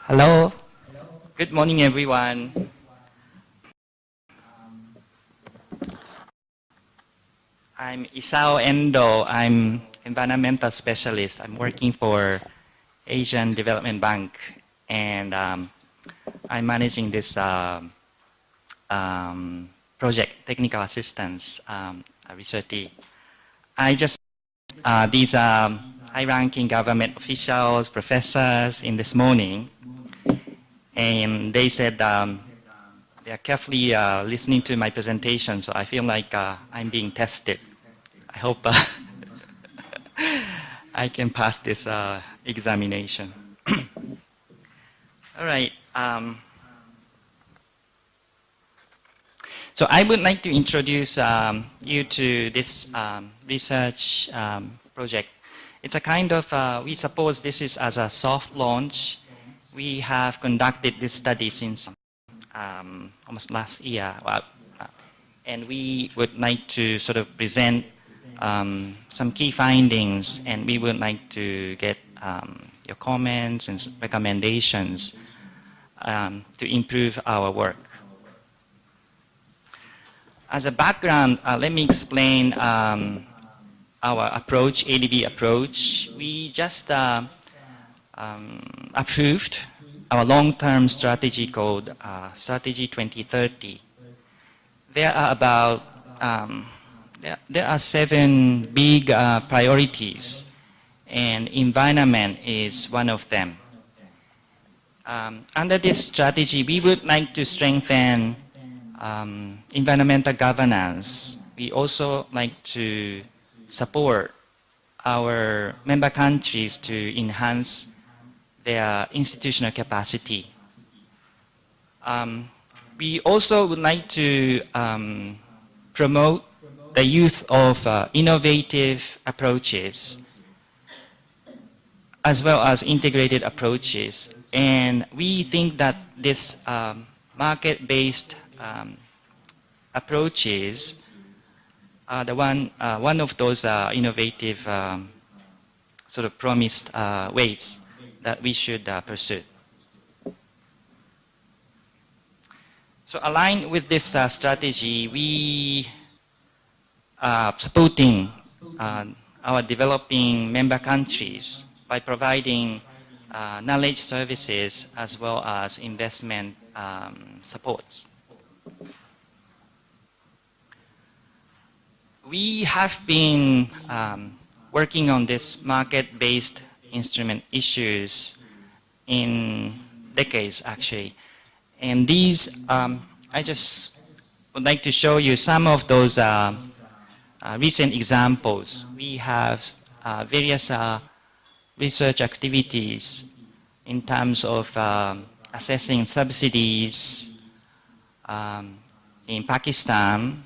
Hello. Good morning, everyone. I'm Isao Endo. I'm environmental specialist. I'm working for Asian Development Bank, and I'm managing this project, technical assistance research team. I just these high-ranking government officials, professors in this morning, and they said they are carefully listening to my presentation, so I feel like I'm being tested. I hope I can pass this examination. All right. So I would like to introduce you to this research project. It's a kind of, we suppose this is as a soft launch. We have conducted this study since almost last year. And we would like to sort of present some key findings, and we would like to get your comments and recommendations to improve our work. As a background, let me explain our approach, ADB approach. We just approved our long-term strategy called Strategy 2030. There are about there are 7 big priorities, and environment is one of them. Under this strategy, we would like to strengthen environmental governance. We also like to support our member countries to enhance their institutional capacity. We also would like to promote the use of innovative approaches as well as integrated approaches. And we think that this market-based approaches are the one of those innovative sort of promised ways that we should pursue. So aligned with this strategy, we are supporting our developing member countries by providing knowledge services as well as investment supports. We have been working on this market-based instrument issues in decades, actually. And these, I just would like to show you some of those recent examples. We have various research activities in terms of assessing subsidies in Pakistan.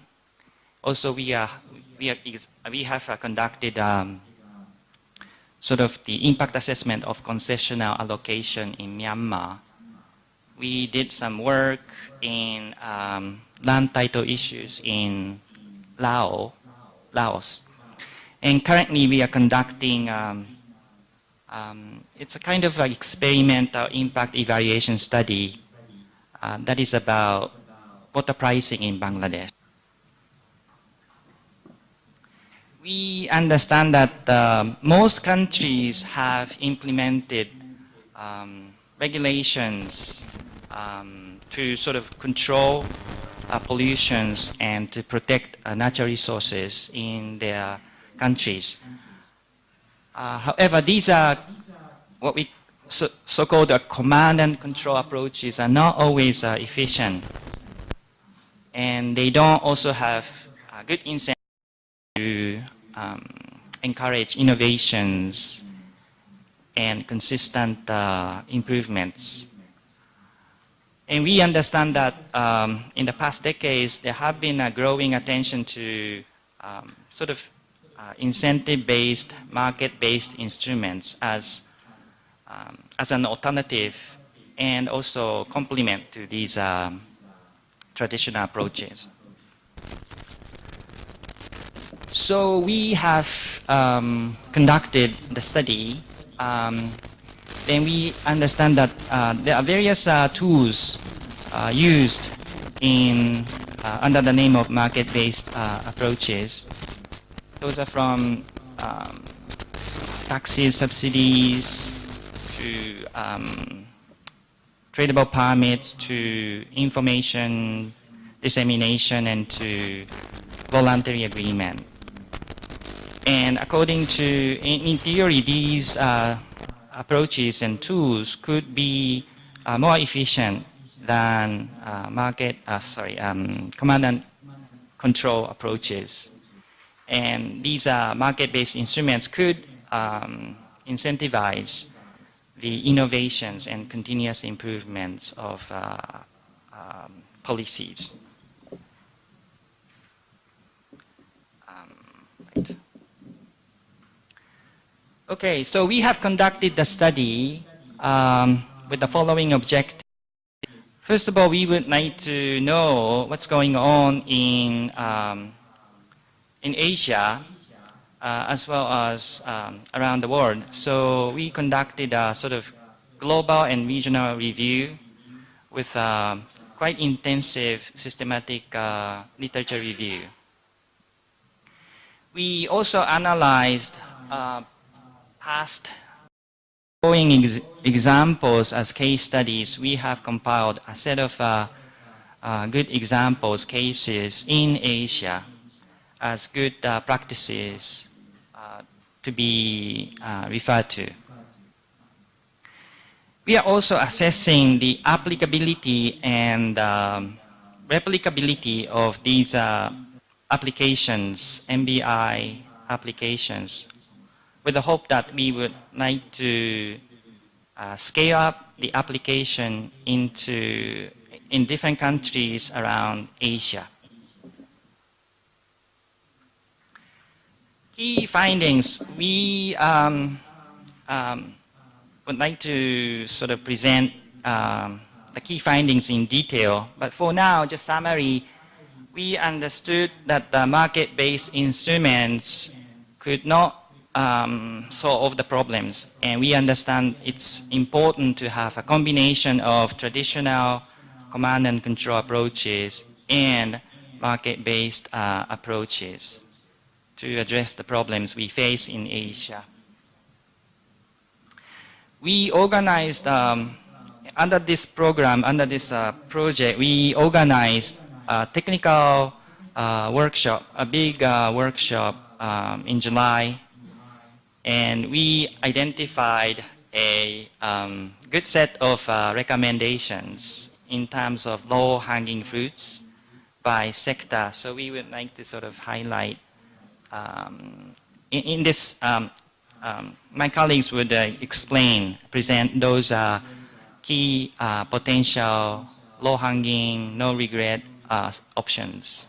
Also, we have conducted sort of the impact assessment of concessional allocation in Myanmar. We did some work in land title issues in Laos. And currently we are conducting, it's a kind of like experimental impact evaluation study that is about water pricing in Bangladesh. We understand that most countries have implemented regulations to sort of control pollutions and to protect natural resources in their countries. However, these are what we so-called command and control approaches are not always efficient, and they don't also have good incentive to encourage innovations and consistent improvements. And we understand that in the past decades, there have been a growing attention to sort of incentive-based, market-based instruments as an alternative and also complement to these traditional approaches. So we have conducted the study then we understand that there are various tools used in under the name of market-based approaches. Those are from taxes, subsidies, to tradable permits, to information dissemination, and to voluntary agreement. And according to, in theory, these approaches and tools could be more efficient than command and control approaches. And these market-based instruments could incentivize the innovations and continuous improvements of policies. Right. Okay, so we have conducted the study with the following objective. First of all, we would like to know what's going on in Asia as well as around the world. So we conducted a sort of global and regional review with quite intensive systematic literature review. We also analyzed past following examples as case studies. We have compiled a set of good examples, cases in Asia as good practices to be referred to. We are also assessing the applicability and replicability of these applications, MBI applications, with the hope that we would like to scale up the application in different countries around Asia. Key findings, we would like to sort of present the key findings in detail, but for now, just summary, we understood that the market-based instruments could not solve the problems, and we understand it's important to have a combination of traditional command and control approaches and market-based approaches to address the problems we face in Asia. We organized, under this program, under this project, we organized a technical workshop, a big workshop in July, and we identified a good set of recommendations in terms of low-hanging fruits by sector. So we would like to sort of highlight in this, my colleagues would present those key potential low-hanging, no-regret options.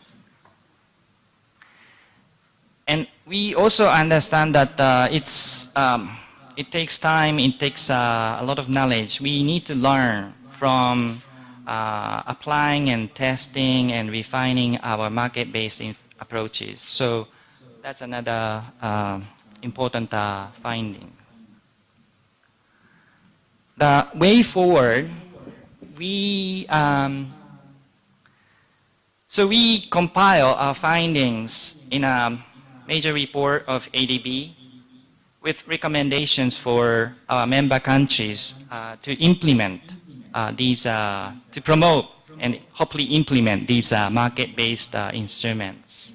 And we also understand that it takes time, it takes a lot of knowledge. We need to learn from applying and testing and refining our market-based approaches. So that's another important finding. The way forward, we compile our findings in a major report of ADB with recommendations for our member countries to implement these, to promote and hopefully implement these market-based instruments.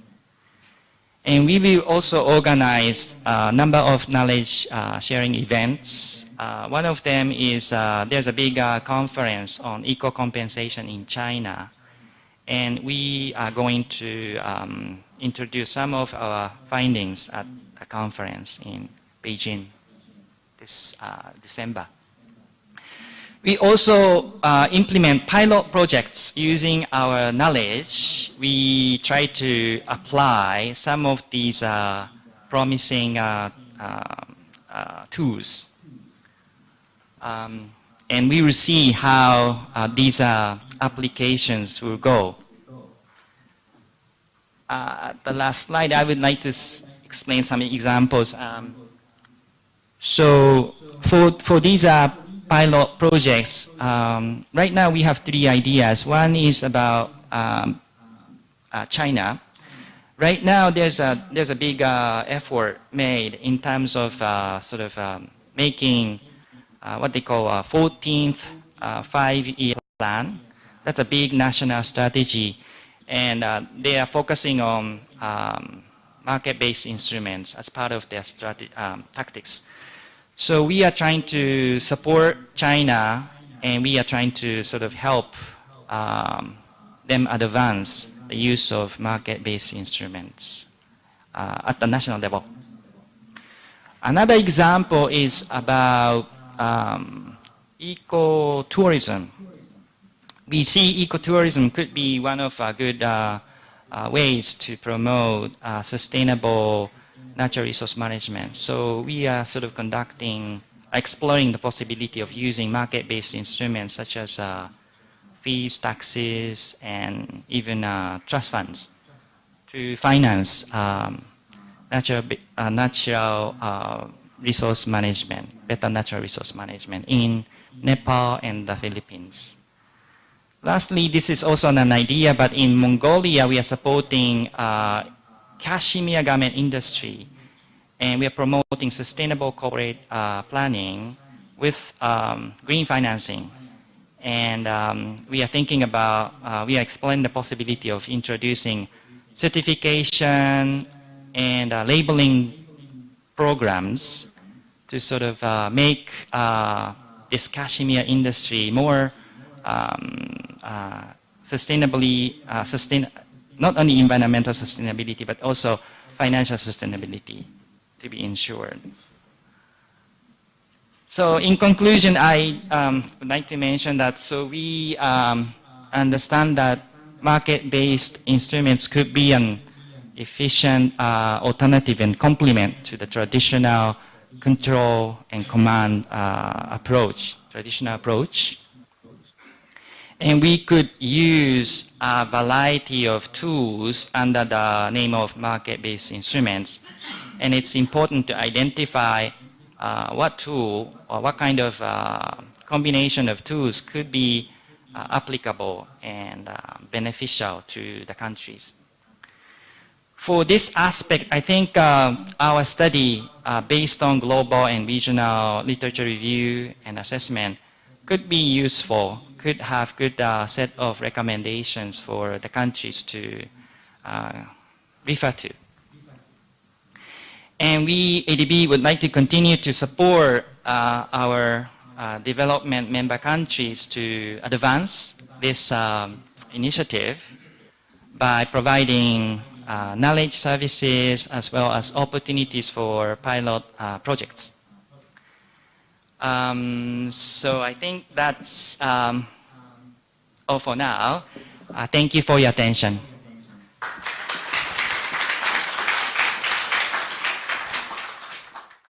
And we will also organize a number of knowledge sharing events. One of them is there's a big conference on eco-compensation in China. And we are going to introduce some of our findings at a conference in Beijing this December. We also implement pilot projects using our knowledge. We try to apply some of these promising tools. And we will see how these applications will go. The last slide, I would like to explain some examples. So for these pilot projects, right now we have three ideas. One is about China. Right now there's a big effort made in terms of making what they call a 14th five-year plan. That's a big national strategy, and they are focusing on market-based instruments as part of their tactics. So we are trying to support China, and we are trying to sort of help them advance the use of market-based instruments at the national level. Another example is about ecotourism. We see ecotourism could be one of good ways to promote sustainable natural resource management. So we are sort of exploring the possibility of using market-based instruments such as fees, taxes, and even trust funds to finance natural resource management, better natural resource management in Nepal and the Philippines. Lastly, this is also an idea, but in Mongolia we are supporting cashmere garment industry, and we are promoting sustainable corporate planning with green financing. And we are thinking about, we are exploring the possibility of introducing certification and labeling programs to sort of make this cashmere industry more sustainably, not only environmental sustainability, but also financial sustainability to be ensured. So in conclusion, I would like to mention that so we understand that market-based instruments could be an efficient alternative and complement to the traditional control and command traditional approach. And we could use a variety of tools under the name of market-based instruments. And it's important to identify what tool or what kind of combination of tools could be applicable and beneficial to the countries. For this aspect, I think our study, based on global and regional literature review and assessment, could be useful, could have good set of recommendations for the countries to refer to. And we, ADB, would like to continue to support our development member countries to advance this initiative by providing knowledge services as well as opportunities for pilot projects. So I think that's all for now. Thank you for your attention.